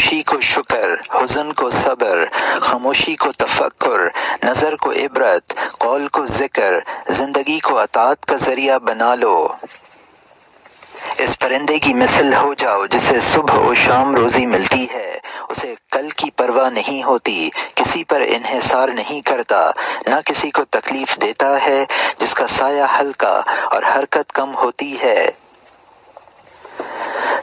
خوشی کو شکر، حزن کو صبر، خاموشی کو تفکر، نظر کو عبرت، قول کو ذکر، زندگی کو اطاعت کا ذریعہ بنا لو۔ اس پرندے کی مثل ہو جاؤ جسے صبح و شام روزی ملتی ہے، اسے کل کی پرواہ نہیں ہوتی، کسی پر انحصار نہیں کرتا، نہ کسی کو تکلیف دیتا ہے، جس کا سایہ ہلکا اور حرکت کم ہوتی ہے۔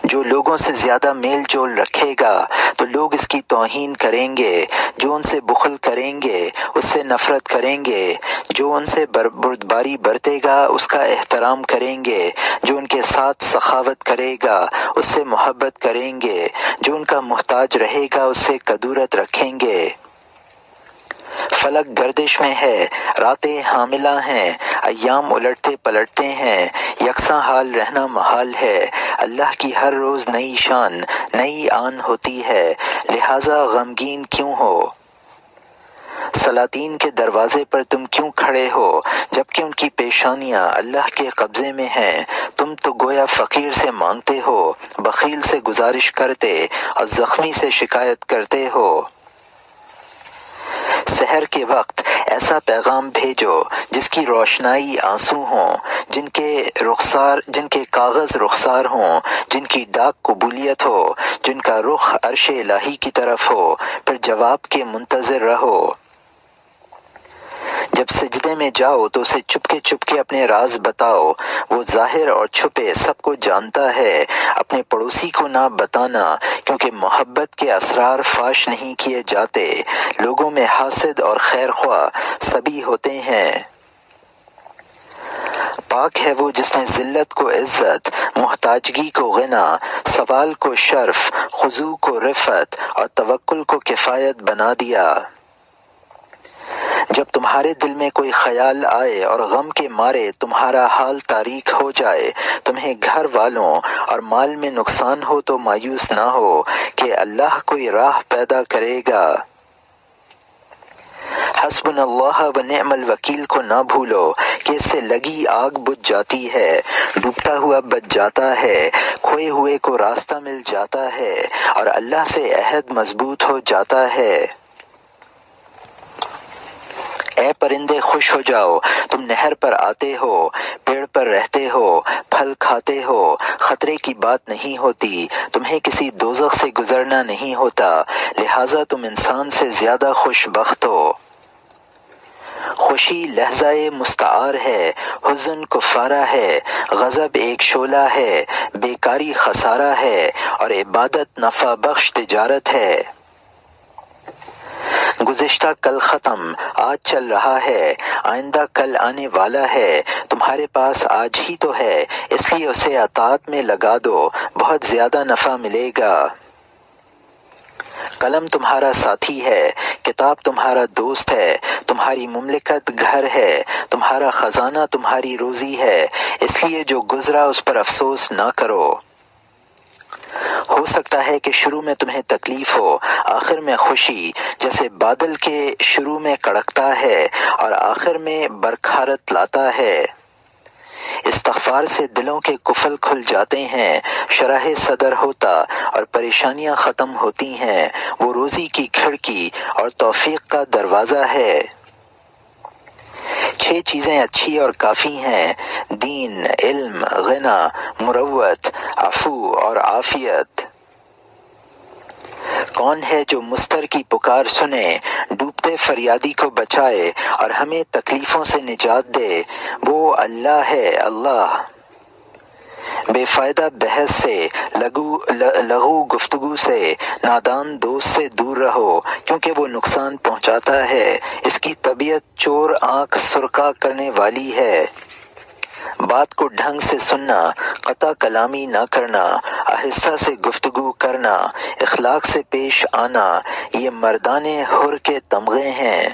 جو لوگوں سے زیادہ میل جول رکھے گا تو لوگ اس کی توہین کریں گے، جو ان سے بخل کریں گے اس سے نفرت کریں گے، جو ان سے بردباری برتے گا اس کا احترام کریں گے، جو ان کے ساتھ سخاوت کرے گا اس سے محبت کریں گے، جو ان کا محتاج رہے گا اس سے کدورت رکھیں گے۔ فلک گردش میں ہے، راتیں حاملہ ہیں، ایام الٹتے پلٹتے ہیں، یکساں حال رہنا محال ہے۔ اللہ کی ہر روز نئی شان، نئی آن ہوتی ہے، لہٰذا غمگین کیوں ہو؟ سلاطین کے دروازے پر تم کیوں کھڑے ہو جبکہ ان کی پیشانیاں اللہ کے قبضے میں ہیں؟ تم تو گویا فقیر سے مانگتے ہو، بخیل سے گزارش کرتے اور زخمی سے شکایت کرتے ہو۔ سحر کے وقت ایسا پیغام بھیجو جس کی روشنائی آنسو ہوں، جن کے کاغذ رخسار ہوں، جن کی ڈاک قبولیت ہو، جن کا رخ عرش الہی کی طرف ہو، پھر جواب کے منتظر رہو۔ جب سجدے میں جاؤ تو اسے چپکے اپنے راز بتاؤ، وہ ظاہر اور چھپے سب کو جانتا ہے۔ اپنے پڑوسی کو نہ بتانا کیونکہ محبت کے اسرار فاش نہیں کیے جاتے۔ لوگوں میں حاسد اور خیر خواہ سبھی ہوتے ہیں۔ پاک ہے وہ جس نے ذلت کو عزت، محتاجگی کو غنا، سوال کو شرف، خضوع کو رفعت اور توکل کو کفایت بنا دیا۔ جب تمہارے دل میں کوئی خیال آئے اور غم کے مارے تمہارا حال تاریک ہو جائے، تمہیں گھر والوں اور مال میں نقصان ہو تو مایوس نہ ہو کہ اللہ کوئی راہ پیدا کرے گا۔ حسبنا اللہ و نعم الوکیل کو نہ بھولو کہ اس سے لگی آگ بجھ جاتی ہے، ڈوبتا ہوا بچ جاتا ہے، کھوئے ہوئے کو راستہ مل جاتا ہے اور اللہ سے عہد مضبوط ہو جاتا ہے۔ اے پرندے خوش ہو جاؤ، تم نہر پر آتے ہو، پیڑ پر رہتے ہو، پھل کھاتے ہو، خطرے کی بات نہیں ہوتی، تمہیں کسی دوزخ سے گزرنا نہیں ہوتا، لہٰذا تم انسان سے زیادہ خوش بخت ہو۔ خوشی لحظہ مستعار ہے، حزن کفارہ ہے، غضب ایک شعلہ ہے، بیکاری خسارہ ہے اور عبادت نفع بخش تجارت ہے۔ گزشتہ کل ختم، آج چل رہا ہے، آئندہ کل آنے والا ہے، تمہارے پاس آج ہی تو ہے، اس لیے اسے اطاعت میں لگا دو، بہت زیادہ نفع ملے گا۔ قلم تمہارا ساتھی ہے، کتاب تمہارا دوست ہے، تمہاری مملکت گھر ہے، تمہارا خزانہ تمہاری روزی ہے، اس لیے جو گزرا اس پر افسوس نہ کرو۔ ہو سکتا ہے کہ شروع میں تمہیں تکلیف ہو، آخر میں خوشی، جیسے بادل کے شروع میں کڑکتا ہے اور آخر میں برکھارت لاتا ہے۔ استغفار سے دلوں کے قفل کھل جاتے ہیں، شرح صدر ہوتا اور پریشانیاں ختم ہوتی ہیں، وہ روزی کی کھڑکی اور توفیق کا دروازہ ہے۔ 6 چیزیں اچھی اور کافی ہیں: دین، علم، غنا، مروت، عفو اور عافیت۔ کون ہے جو مضطر کی پکار سنے، ڈوبتے فریادی کو بچائے اور ہمیں تکلیفوں سے نجات دے؟ وہ اللہ ہے، اللہ۔ بے فائدہ بحث سے، لغو گفتگو سے، نادان دوست سے دور رہو کیونکہ وہ نقصان پہنچاتا ہے، اس کی طبیعت چور آنکھ سرکا کرنے والی ہے۔ بات کو ڈھنگ سے سننا، قطع کلامی نہ کرنا، آہستہ سے گفتگو کرنا، اخلاق سے پیش آنا، یہ مردان حر کے تمغے ہیں۔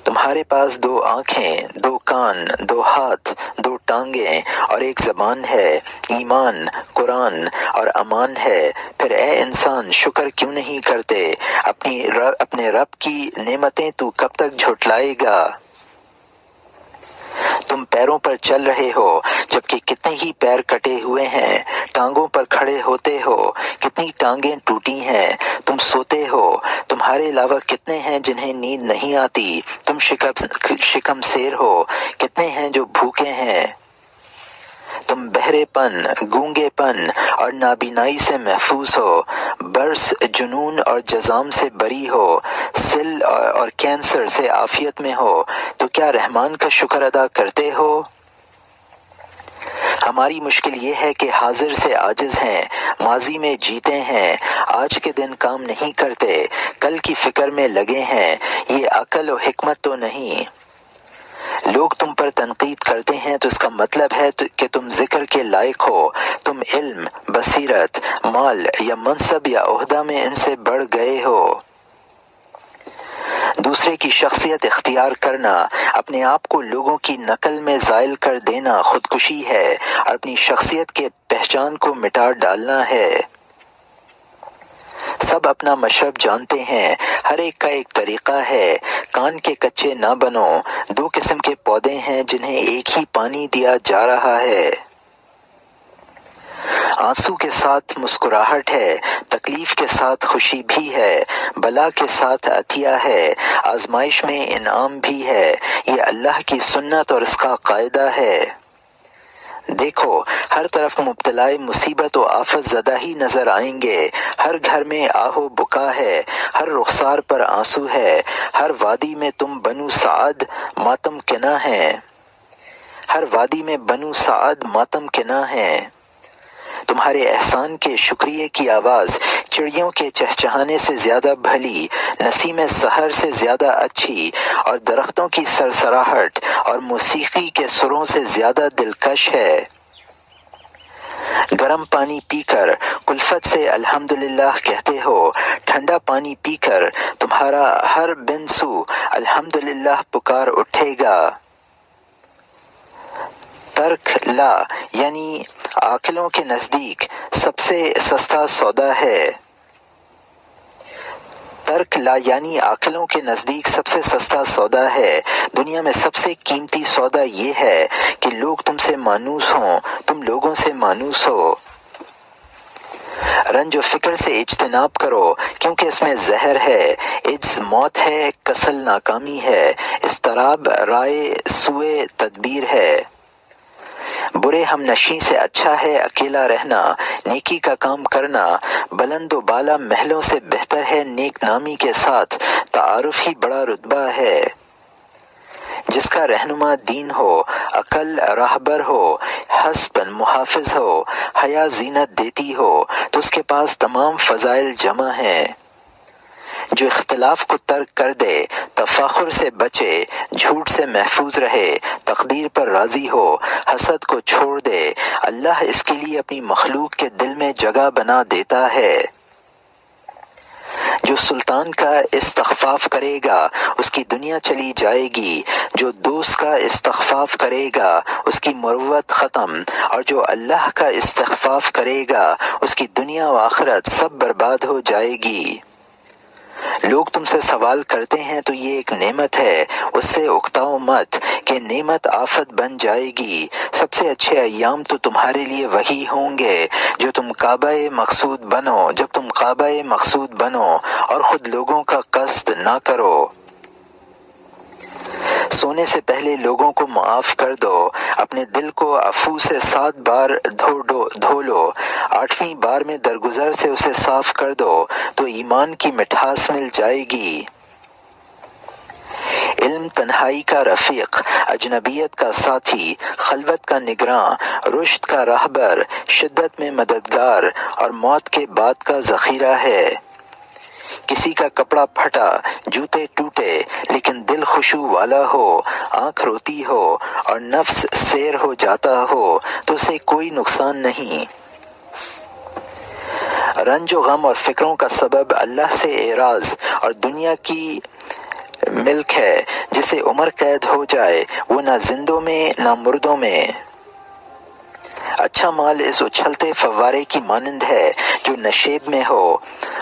تمہارے پاس 2 آنکھیں، 2 کان، 2 ہاتھ، 2 ٹانگیں اور 1 زبان ہے، ایمان، قرآن اور امان ہے، پھر اے انسان شکر کیوں نہیں کرتے؟ اپنے رب کی نعمتیں تو کب تک جھٹلائے گا؟ تم تم پیروں پر چل رہے ہو جبکہ کتنے ہی پیر کٹے ہوئے ہیں، ٹانگوں پر کھڑے ہوتے ہو کتنی ٹانگیں ٹوٹی ہیں، تم سوتے ہو، تمہارے علاوہ کتنے ہیں جنہیں نیند نہیں آتی، تم شکم سیر ہو، کتنے ہیں جو بھوکے ہیں، تم بہرے پن، گونگے پن اور نابینائی سے محفوظ ہو، برس، جنون اور جزام سے بری ہو، سل اور کینسر سے عافیت میں ہو، تو کیا رحمان کا شکر ادا کرتے ہو؟ ہماری مشکل یہ ہے کہ حاضر سے عاجز ہیں، ماضی میں جیتے ہیں، آج کے دن کام نہیں کرتے، کل کی فکر میں لگے ہیں، یہ عقل و حکمت تو نہیں۔ لوگ تم پر تنقید کرتے ہیں تو اس کا مطلب ہے کہ تم ذکر کے لائق ہو، تم علم، بصیرت، مال یا منصب یا عہدہ میں ان سے بڑھ گئے ہو۔ دوسرے کی شخصیت اختیار کرنا، اپنے آپ کو لوگوں کی نقل میں زائل کر دینا خودکشی ہے اور اپنی شخصیت کے پہچان کو مٹا ڈالنا ہے۔ سب اپنا مشرب جانتے ہیں، ہر ایک کا ایک طریقہ ہے، کان کے کچے نہ بنو، دو قسم کے پودے ہیں جنہیں ایک ہی پانی دیا جا رہا ہے۔ آنسو کے ساتھ مسکراہٹ ہے، تکلیف کے ساتھ خوشی بھی ہے، بلا کے ساتھ عطیہ ہے، آزمائش میں انعام بھی ہے، یہ اللہ کی سنت اور اس کا قاعدہ ہے۔ دیکھو ہر طرف مبتلا مصیبت و آفت زدہ ہی نظر آئیں گے، ہر گھر میں آہ و بکا ہے، ہر رخسار پر آنسو ہے، ہر وادی میں تم بنو سعد ماتم کناں ہیں، ہر وادی میں بنو سعد ماتم کناں ہیں۔ تمہارے احسان کے شکریہ کی آواز چڑیوں کے چہچہانے سے زیادہ بھلی، نسیم سحر سے زیادہ اچھی، اور درختوں کی سرسراہٹ اور موسیقی کے سروں سے زیادہ دلکش ہے۔ گرم پانی پی کر کلفت سے الحمدللہ کہتے ہو، ٹھنڈا پانی پی کر تمہارا ہر بن سو الحمدللہ پکار اٹھے گا۔ ترک لا یعنی عاقلوں کے نزدیک سب سے سستا سودا ہے۔ ترک لا یعنی عاقلوں کے نزدیک سب سے سستا سودا ہے۔ دنیا میں سب سے قیمتی سودا یہ ہے کہ لوگ تم سے مانوس ہوں، تم لوگوں سے مانوس ہو۔ رنج و فکر سے اجتناب کرو کیونکہ اس میں زہر ہے، عجز موت ہے، کسل ناکامی ہے، اضطراب رائے سوء تدبیر ہے۔ برے ہم نشیں سے اچھا ہے اکیلا رہنا، نیکی کا کام کرنا بلند و بالا محلوں سے بہتر ہے، نیک نامی کے ساتھ تعارف ہی بڑا رتبہ ہے۔ جس کا رہنما دین ہو، عقل راہبر ہو، حسب محافظ ہو، حیا زینت دیتی ہو، تو اس کے پاس تمام فضائل جمع ہیں۔ جو اختلاف کو ترک کر دے، تفاخر سے بچے، جھوٹ سے محفوظ رہے، تقدیر پر راضی ہو، حسد کو چھوڑ دے، اللہ اس کے لیے اپنی مخلوق کے دل میں جگہ بنا دیتا ہے۔ جو سلطان کا استخفاف کرے گا اس کی دنیا چلی جائے گی، جو دوست کا استخفاف کرے گا اس کی مروت ختم، اور جو اللہ کا استخفاف کرے گا اس کی دنیا و آخرت سب برباد ہو جائے گی۔ لوگ تم سے سوال کرتے ہیں تو یہ ایک نعمت ہے، اس سے اکتاؤ مت کہ نعمت آفت بن جائے گی۔ سب سے اچھے ایام تو تمہارے لیے وہی ہوں گے جو تم کعبہ مقصود بنو، جب تم کعبہ مقصود بنو اور خود لوگوں کا قصد نہ کرو۔ سونے سے پہلے لوگوں کو معاف کر دو، اپنے دل کو عفو سے 7 بار دھو لو، 8ویں بار میں درگزر سے اسے صاف کر دو تو ایمان کی مٹھاس مل جائے گی۔ علم تنہائی کا رفیق، اجنبیت کا ساتھی، خلوت کا نگراں، رشد کا راہبر، شدت میں مددگار اور موت کے بعد کا ذخیرہ ہے۔ کسی کا کپڑا پھٹا، جوتے ٹوٹے، لیکن دل خشوع والا ہو، آنکھ روتی ہو اور نفس سیر ہو جاتا ہو تو اسے کوئی نقصان نہیں۔ رنج و غم اور فکروں کا سبب اللہ سے اعراض اور دنیا کی ملک ہے، جسے عمر قید ہو جائے وہ نہ زندوں میں نہ مردوں میں۔ اچھا مال اس اچھلتے فوارے کی مانند ہے جو نشیب میں ہو،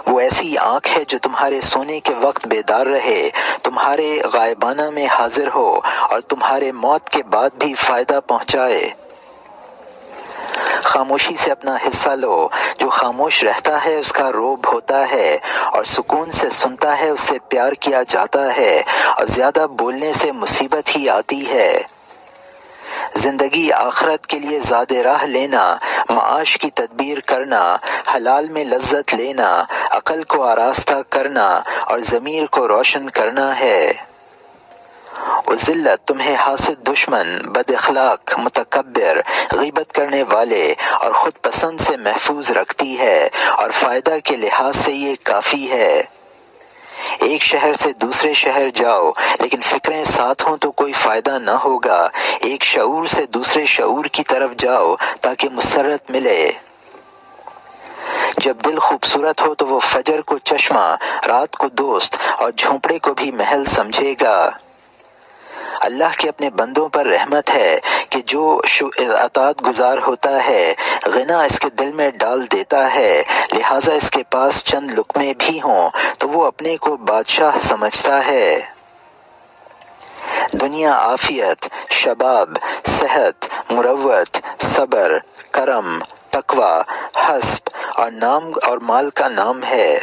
وہ ایسی آنکھ ہے جو تمہارے سونے کے وقت بیدار رہے، تمہارے غائبانہ میں حاضر ہو اور تمہارے موت کے بعد بھی فائدہ پہنچائے۔ خاموشی سے اپنا حصہ لو، جو خاموش رہتا ہے اس کا روب ہوتا ہے، اور سکون سے سنتا ہے اس سے پیار کیا جاتا ہے، اور زیادہ بولنے سے مصیبت ہی آتی ہے۔ زندگی آخرت کے لیے زاد راہ لینا، معاش کی تدبیر کرنا، حلال میں لذت لینا، عقل کو آراستہ کرنا اور ضمیر کو روشن کرنا ہے۔ وہ ذلت تمہیں حاسد دشمن، بد اخلاق، متکبر، غیبت کرنے والے اور خود پسند سے محفوظ رکھتی ہے، اور فائدہ کے لحاظ سے یہ کافی ہے۔ ایک شہر سے دوسرے شہر جاؤ، لیکن فکریں ساتھ ہوں تو کوئی فائدہ نہ ہوگا۔ ایک شعور سے دوسرے شعور کی طرف جاؤ تاکہ مسرت ملے۔ جب دل خوبصورت ہو تو وہ فجر کو چشمہ، رات کو دوست اور جھونپڑے کو بھی محل سمجھے گا۔ اللہ کے اپنے بندوں پر رحمت ہے کہ جو اطاعت گزار ہوتا ہے، غنا اس کے دل میں ڈال دیتا ہے، لہٰذا اس کے پاس چند لقمے بھی ہوں تو وہ اپنے کو بادشاہ سمجھتا ہے۔ دنیا عافیت، شباب، صحت، مروت، صبر، کرم، تقوی، حسب اور نام اور مال کا نام ہے۔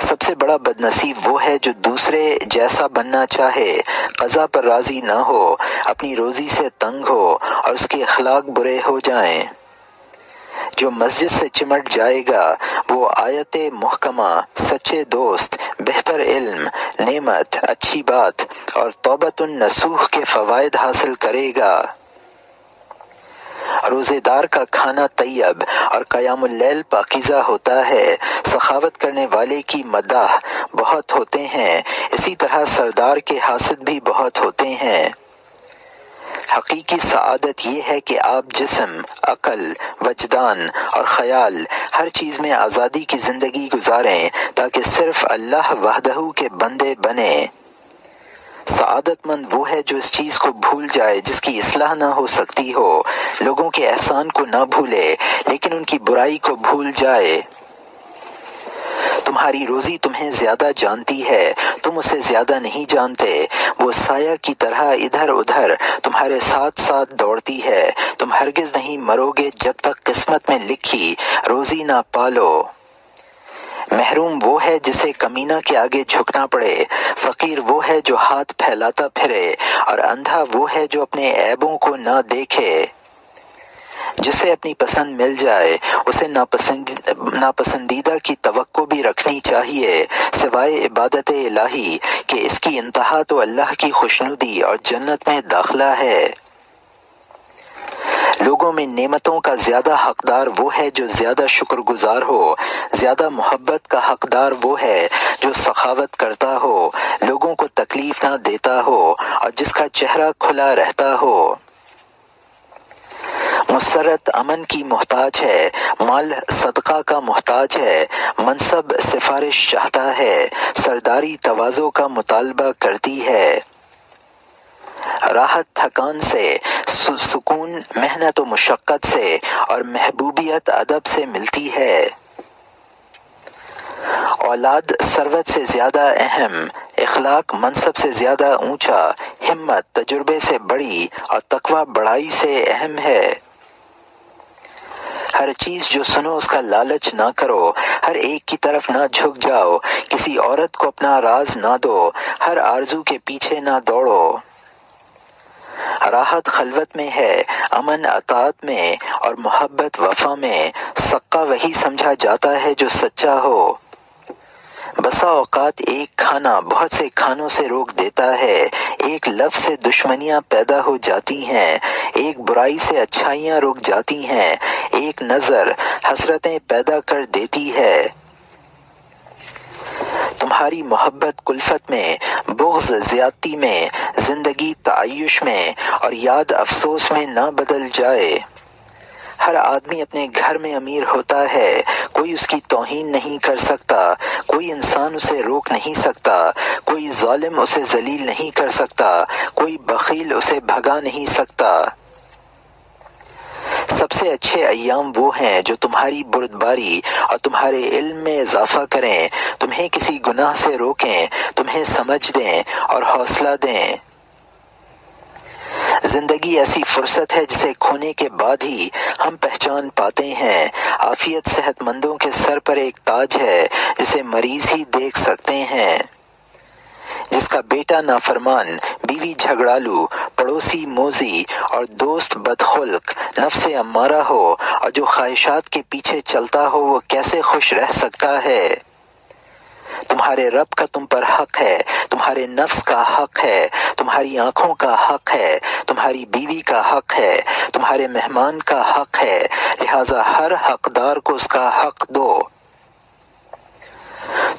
سب سے بڑا بدنصیب وہ ہے جو دوسرے جیسا بننا چاہے، قضا پر راضی نہ ہو، اپنی روزی سے تنگ ہو اور اس کے اخلاق برے ہو جائیں۔ جو مسجد سے چمٹ جائے گا وہ آیت محکمہ، سچے دوست، بہتر علم، نعمت، اچھی بات اور توبۃ النصوح کے فوائد حاصل کرے گا۔ روزے دار کا کھانا طیب اور قیام اللیل پاکیزہ ہوتا ہے۔ سخاوت کرنے والے کی مداح بہت ہوتے ہیں، اسی طرح سردار کے حاسد بھی بہت ہوتے ہیں۔ حقیقی سعادت یہ ہے کہ آپ جسم، عقل، وجدان اور خیال ہر چیز میں آزادی کی زندگی گزاریں تاکہ صرف اللہ وحدہ کے بندے بنیں۔ سعادت مند وہ ہے جو اس چیز کو بھول جائے جس کی اصلاح نہ ہو سکتی ہو، لوگوں کے احسان کو نہ بھولے لیکن ان کی برائی کو بھول جائے۔ تمہاری روزی تمہیں زیادہ جانتی ہے، تم اسے زیادہ نہیں جانتے۔ وہ سایہ کی طرح ادھر ادھر تمہارے ساتھ ساتھ دوڑتی ہے۔ تم ہرگز نہیں مرو گے جب تک قسمت میں لکھی روزی نہ پالو۔ محروم وہ ہے جسے کمینہ کے آگے جھکنا پڑے، فقیر وہ ہے جو ہاتھ پھیلاتا پھرے، اور اندھا وہ ہے جو اپنے عیبوں کو نہ دیکھے۔ جسے اپنی پسند مل جائے اسے ناپسندیدہ کی توقع بھی رکھنی چاہیے، سوائے عبادت الہی کہ اس کی انتہا تو اللہ کی خوشنودی اور جنت میں داخلہ ہے۔ لوگوں میں نعمتوں کا زیادہ حقدار وہ ہے جو زیادہ شکر گزار ہو، زیادہ محبت کا حقدار وہ ہے جو سخاوت کرتا ہو، لوگوں کو تکلیف نہ دیتا ہو اور جس کا چہرہ کھلا رہتا ہو۔ مسرت امن کی محتاج ہے، مال صدقہ کا محتاج ہے، منصب سفارش چاہتا ہے، سرداری تواضع کا مطالبہ کرتی ہے۔ راحت تھکان سے، سکون محنت و مشقت سے اور محبوبیت ادب سے ملتی ہے۔ اولاد ثروت سے زیادہ اہم، اخلاق منصب سے زیادہ اونچا، ہمت تجربے سے بڑی اور تقوی بڑائی سے اہم ہے۔ ہر چیز جو سنو اس کا لالچ نہ کرو، ہر ایک کی طرف نہ جھک جاؤ، کسی عورت کو اپنا راز نہ دو، ہر آرزو کے پیچھے نہ دوڑو۔ راحت خلوت میں ہے، امن اطاعت میں اور محبت وفا میں۔ سقا وہی سمجھا جاتا ہے جو سچا ہو۔ بسا اوقات ایک کھانا بہت سے کھانوں سے روک دیتا ہے، ایک لفظ سے دشمنیاں پیدا ہو جاتی ہیں، ایک برائی سے اچھائیاں رک جاتی ہیں، ایک نظر حسرتیں پیدا کر دیتی ہے۔ تمہاری محبت کلفت میں، بغض زیادتی میں، زندگی تعیش میں اور یاد افسوس میں نہ بدل جائے۔ ہر آدمی اپنے گھر میں امیر ہوتا ہے، کوئی اس کی توہین نہیں کر سکتا، کوئی انسان اسے روک نہیں سکتا، کوئی ظالم اسے ذلیل نہیں کر سکتا، کوئی بخیل اسے بھگا نہیں سکتا۔ سب سے اچھے ایام وہ ہیں جو تمہاری بردباری اور تمہارے علم میں اضافہ کریں، تمہیں کسی گناہ سے روکیں، تمہیں سمجھ دیں اور حوصلہ دیں۔ زندگی ایسی فرصت ہے جسے کھونے کے بعد ہی ہم پہچان پاتے ہیں۔ عافیت صحت مندوں کے سر پر ایک تاج ہے جسے مریض ہی دیکھ سکتے ہیں۔ جس کا بیٹا نافرمان، بیوی جھگڑالو، پڑوسی موذی اور دوست بدخلق، نفس امارہ ہو اور جو خواہشات کے پیچھے چلتا ہو، وہ کیسے خوش رہ سکتا ہے؟ تمہارے رب کا تم پر حق ہے، تمہارے نفس کا حق ہے، تمہاری آنکھوں کا حق ہے، تمہاری بیوی کا حق ہے، تمہارے مہمان کا حق ہے، لہذا ہر حقدار کو اس کا حق دو۔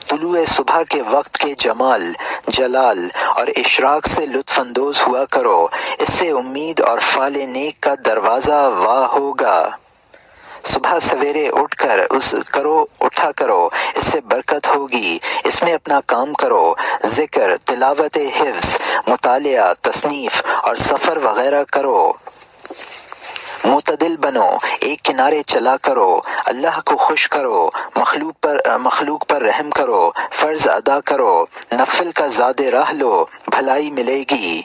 طلوع صبح کے وقت کے جمال، جلال اور اشراق سے لطف اندوز ہوا کرو، اس سے امید اور فعل نیک کا دروازہ وا ہوگا۔ صبح سویرے اٹھا کرو، اس سے برکت ہوگی، اس میں اپنا کام کرو، ذکر، تلاوت حفظ، مطالعہ، تصنیف اور سفر وغیرہ کرو۔ معتدل بنو، ایک کنارے چلا کرو، اللہ کو خوش کرو، مخلوق پر رحم کرو، فرض ادا کرو، نفل کا زاد راہ لو، بھلائی ملے گی۔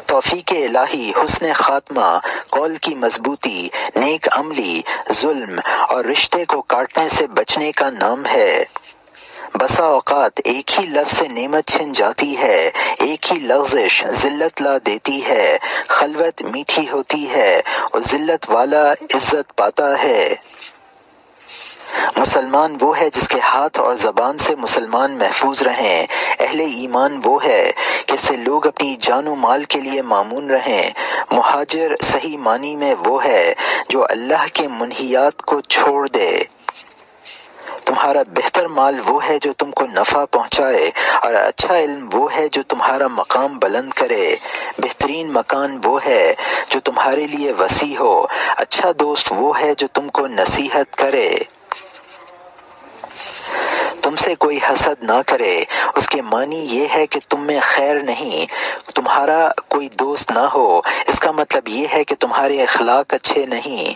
توفیق الہی، حسن خاتمہ، قول کی مضبوطی، نیک عملی، ظلم اور رشتے کو کاٹنے سے بچنے کا نام ہے۔ بسا اوقات ایک ہی لفظ سے نعمت چھن جاتی ہے، ایک ہی لغزش ذلت لا دیتی ہے۔ خلوت میٹھی ہوتی ہے اور ذلت والا عزت پاتا ہے۔ مسلمان وہ ہے جس کے ہاتھ اور زبان سے مسلمان محفوظ رہیں۔ اہل ایمان وہ ہے کہ اس سے لوگ اپنی جان و مال کے لیے مامون رہیں۔ مہاجر صحیح معنی میں وہ ہے جو اللہ کے منہیات کو چھوڑ دے۔ تمہارا بہتر مال وہ ہے جو تم کو نفع پہنچائے، اور اچھا علم وہ ہے جو تمہارا مقام بلند کرے۔ بہترین مکان وہ ہے جو تمہارے لیے وسیع ہو۔ اچھا دوست وہ ہے جو تم کو نصیحت کرے۔ تم سے کوئی حسد نہ کرے، اس کے معنی یہ ہے کہ تم میں خیر نہیں۔ تمہارا کوئی دوست نہ ہو، اس کا مطلب یہ ہے کہ تمہارے اخلاق اچھے نہیں۔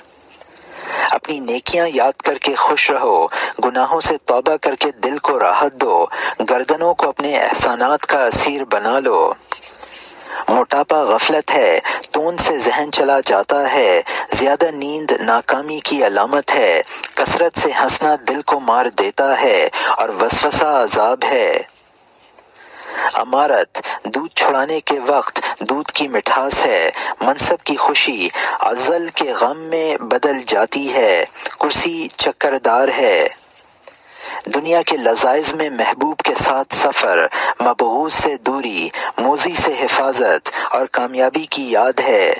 اپنی نیکیاں یاد کر کے خوش رہو، گناہوں سے توبہ کر کے دل کو راحت دو، گردنوں کو اپنے احسانات کا اسیر بنا لو۔ موٹاپا غفلت ہے، توند سے ذہن چلا جاتا ہے، زیادہ نیند ناکامی کی علامت ہے، کثرت سے ہنسنا دل کو مار دیتا ہے اور وسوسہ عذاب ہے۔ امارت، دودھ چھڑانے کے وقت دودھ کی مٹھاس ہے، منصب کی خوشی عزل کے غم میں بدل جاتی ہے، کرسی چکردار ہے۔ دنیا کے لذائذ میں محبوب کے ساتھ سفر، مبغوض سے دوری، موذی سے حفاظت اور کامیابی کی یاد ہے۔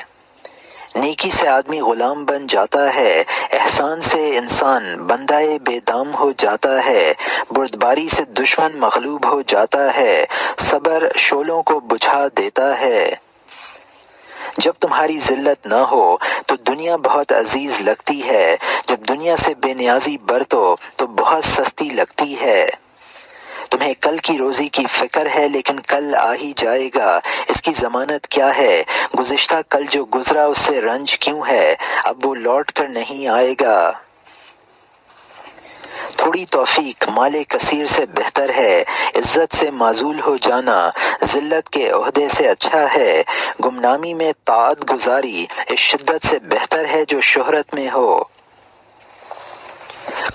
نیکی سے آدمی غلام بن جاتا ہے، احسان سے انسان بندہ بے دام ہو جاتا ہے، بردباری سے دشمن مغلوب ہو جاتا ہے، صبر شعلوں کو بجھا دیتا ہے۔ جب تمہاری ذلت نہ ہو تو دنیا بہت عزیز لگتی ہے، جب دنیا سے بے نیازی برتو تو بہت سستی لگتی ہے۔ تمہیں کل کی روزی کی فکر ہے، لیکن کل آ ہی جائے گا، اس کی ضمانت کیا ہے؟ گزشتہ کل جو گزرا اس سے رنج کیوں ہے؟ اب وہ لوٹ کر نہیں آئے گا۔ تھوڑی توفیق مال کثیر سے بہتر ہے، عزت سے معزول ہو جانا ذلت کے عہدے سے اچھا ہے، گمنامی میں طاعت گزاری اس شدت سے بہتر ہے جو شہرت میں ہو۔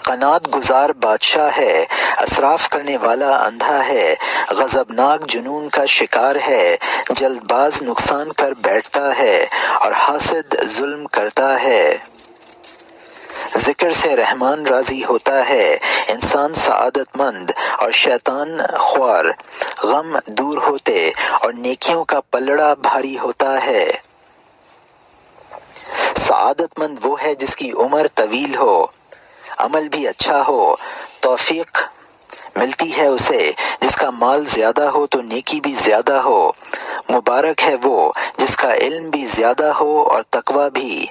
قناعت گزار بادشاہ ہے، اسراف کرنے والا اندھا ہے، غضبناک جنون کا شکار ہے، جلد باز نقصان کر بیٹھتا ہے اور حاسد ظلم کرتا ہے۔ ذکر سے رحمان راضی ہوتا ہے، انسان سعادت مند اور شیطان خوار، غم دور ہوتے اور نیکیوں کا پلڑا بھاری ہوتا ہے۔ سعادت مند وہ ہے جس کی عمر طویل ہو، عمل بھی اچھا ہو، توفیق ملتی ہے اسے، جس کا مال زیادہ ہو تو نیکی بھی زیادہ ہو، مبارک ہے وہ جس کا علم بھی زیادہ ہو اور تقوی بھی۔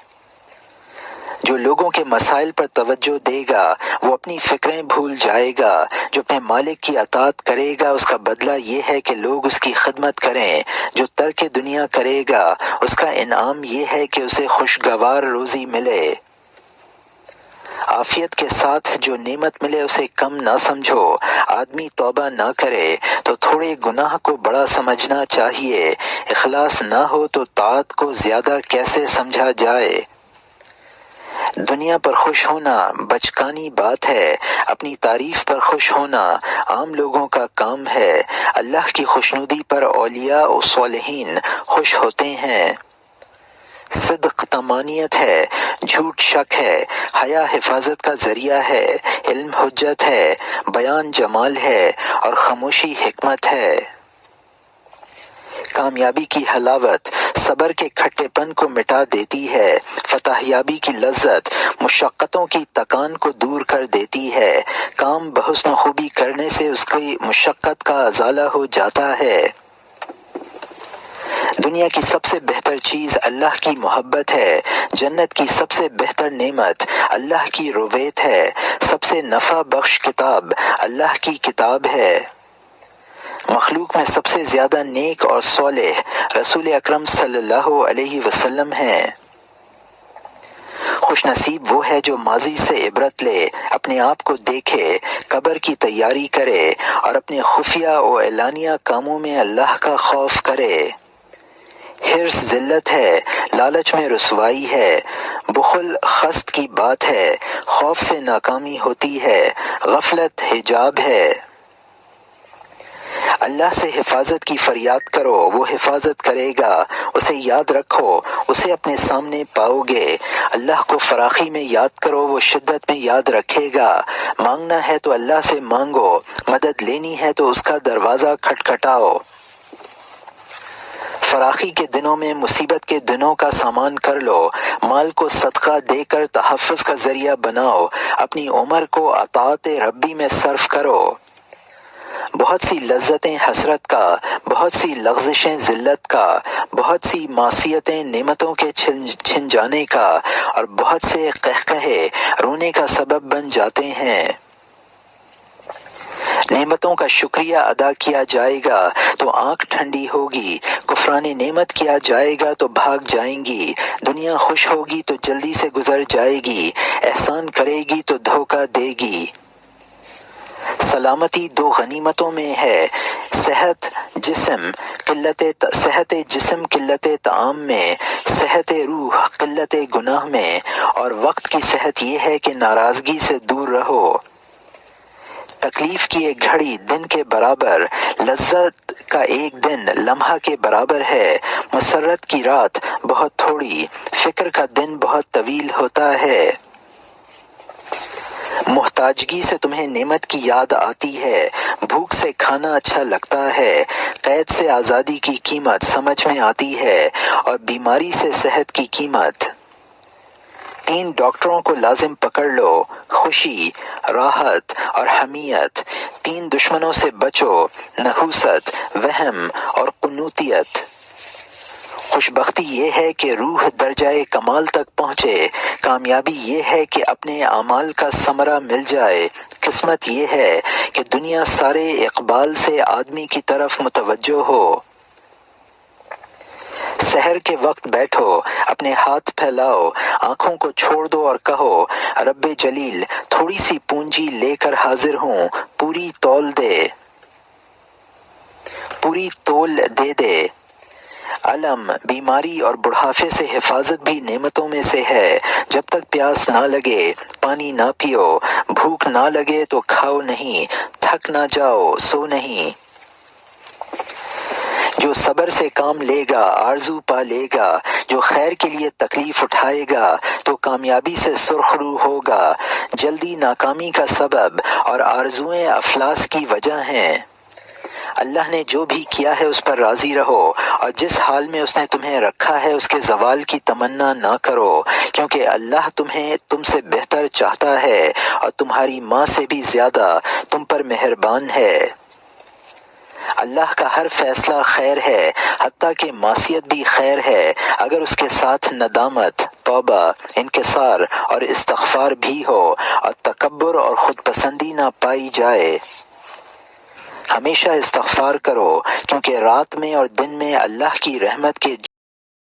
جو لوگوں کے مسائل پر توجہ دے گا وہ اپنی فکریں بھول جائے گا، جو اپنے مالک کی اطاعت کرے گا اس کا بدلہ یہ ہے کہ لوگ اس کی خدمت کریں، جو ترک دنیا کرے گا اس کا انعام یہ ہے کہ اسے خوشگوار روزی ملے۔ عافیت کے ساتھ جو نعمت ملے اسے کم نہ سمجھو، آدمی توبہ نہ کرے تو تھوڑے گناہ کو بڑا سمجھنا چاہیے، اخلاص نہ ہو تو طاعت کو زیادہ کیسے سمجھا جائے۔ دنیا پر خوش ہونا بچکانی بات ہے، اپنی تعریف پر خوش ہونا عام لوگوں کا کام ہے۔ اللہ کی خوشنودی پر اولیاء و صالحین خوش ہوتے ہیں۔ صدق طمانیت ہے، جھوٹ شک ہے، حیا حفاظت کا ذریعہ ہے، علم حجت ہے، بیان جمال ہے اور خاموشی حکمت ہے۔ کامیابی کی حلاوت صبر کے کھٹے پن کو مٹا دیتی ہے، فتح یابی کی لذت مشقتوں کی تکان کو دور کر دیتی ہے، کام بحسن خوبی کرنے سے اس کی مشقت کا ازالہ ہو جاتا ہے۔ دنیا کی سب سے بہتر چیز اللہ کی محبت ہے، جنت کی سب سے بہتر نعمت اللہ کی رویت ہے، سب سے نفع بخش کتاب اللہ کی کتاب ہے۔ مخلوق میں سب سے زیادہ نیک اور صالح رسول اکرم صلی اللہ علیہ وسلم ہیں۔ خوش نصیب وہ ہے جو ماضی سے عبرت لے، اپنے آپ کو دیکھے، قبر کی تیاری کرے اور اپنے خفیہ و اعلانیہ کاموں میں اللہ کا خوف کرے۔ حرص ذلت ہے، لالچ میں رسوائی ہے، بخل خست کی بات ہے، خوف سے ناکامی ہوتی ہے، غفلت حجاب ہے۔ اللہ سے حفاظت کی فریاد کرو، وہ حفاظت کرے گا، اسے یاد رکھو، اسے اپنے سامنے پاؤ گے۔ اللہ کو فراخی میں یاد کرو، وہ شدت میں یاد رکھے گا۔ مانگنا ہے تو اللہ سے مانگو، مدد لینی ہے تو اس کا دروازہ کھٹکھٹاؤ۔ فراخی کے دنوں میں مصیبت کے دنوں کا سامان کر لو، مال کو صدقہ دے کر تحفظ کا ذریعہ بناؤ، اپنی عمر کو اطاعت ربی میں صرف کرو۔ بہت سی لذتیں حسرت کا، بہت سی لغزشیں ذلت کا، بہت سی معصیتیں نعمتوں کے چھن جانے کا اور بہت سے قہقہے رونے کا سبب بن جاتے ہیں۔ نعمتوں کا شکریہ ادا کیا جائے گا تو آنکھ ٹھنڈی ہوگی، کفران نعمت کیا جائے گا تو بھاگ جائیں گی، دنیا خوش ہوگی تو جلدی سے گزر جائے گی، احسان کرے گی تو دھوکہ دے گی۔ سلامتی دو غنیمتوں میں ہے، صحت جسم قلت طعام میں، صحت روح قلت گناہ میں، اور وقت کی صحت یہ ہے کہ ناراضگی سے دور رہو۔ تکلیف کی ایک گھڑی دن کے برابر، لذت کا ایک دن لمحہ کے برابر ہے، مسرت کی رات بہت تھوڑی، فکر کا دن بہت طویل ہوتا ہے۔ محتاجگی سے تمہیں نعمت کی یاد آتی ہے، بھوک سے کھانا اچھا لگتا ہے، قید سے آزادی کی قیمت سمجھ میں آتی ہے اور بیماری سے صحت کی قیمت۔ 3 ڈاکٹروں کو لازم پکڑ لو، خوشی، راحت اور حمیت۔ 3 دشمنوں سے بچو، نحوست، وہم اور قنوطیت۔ خوشبختی یہ ہے کہ روح درجہ کمال تک پہنچے، کامیابی یہ ہے کہ اپنے اعمال کا ثمرہ مل جائے، قسمت یہ ہے کہ دنیا سارے اقبال سے آدمی کی طرف متوجہ ہو۔ سحر کے وقت بیٹھو، اپنے ہاتھ پھیلاؤ، آنکھوں کو چھوڑ دو اور کہو، رب جلیل تھوڑی سی پونجی لے کر حاضر ہوں، پوری تول دے۔ علم، بیماری اور بڑھاپے سے حفاظت بھی نعمتوں میں سے ہے۔ جب تک پیاس نہ لگے پانی نہ پیو، بھوک نہ لگے تو کھاؤ نہیں، تھک نہ جاؤ سو نہیں۔ جو صبر سے کام لے گا آرزو پا لے گا، جو خیر کے لیے تکلیف اٹھائے گا تو کامیابی سے سرخرو ہوگا۔ جلدی ناکامی کا سبب اور آرزوئیں افلاس کی وجہ ہیں۔ اللہ نے جو بھی کیا ہے اس پر راضی رہو اور جس حال میں اس نے تمہیں رکھا ہے اس کے زوال کی تمنا نہ کرو، کیونکہ اللہ تم سے بہتر چاہتا ہے اور تمہاری ماں سے بھی زیادہ تم پر مہربان ہے۔ اللہ کا ہر فیصلہ خیر ہے، حتیٰ کہ معصیت بھی خیر ہے اگر اس کے ساتھ ندامت توبہ، انکسار اور استغفار بھی ہو اور تکبر اور خود پسندی نہ پائی جائے۔ ہمیشہ استغفار کرو، کیونکہ رات میں اور دن میں اللہ کی رحمت کے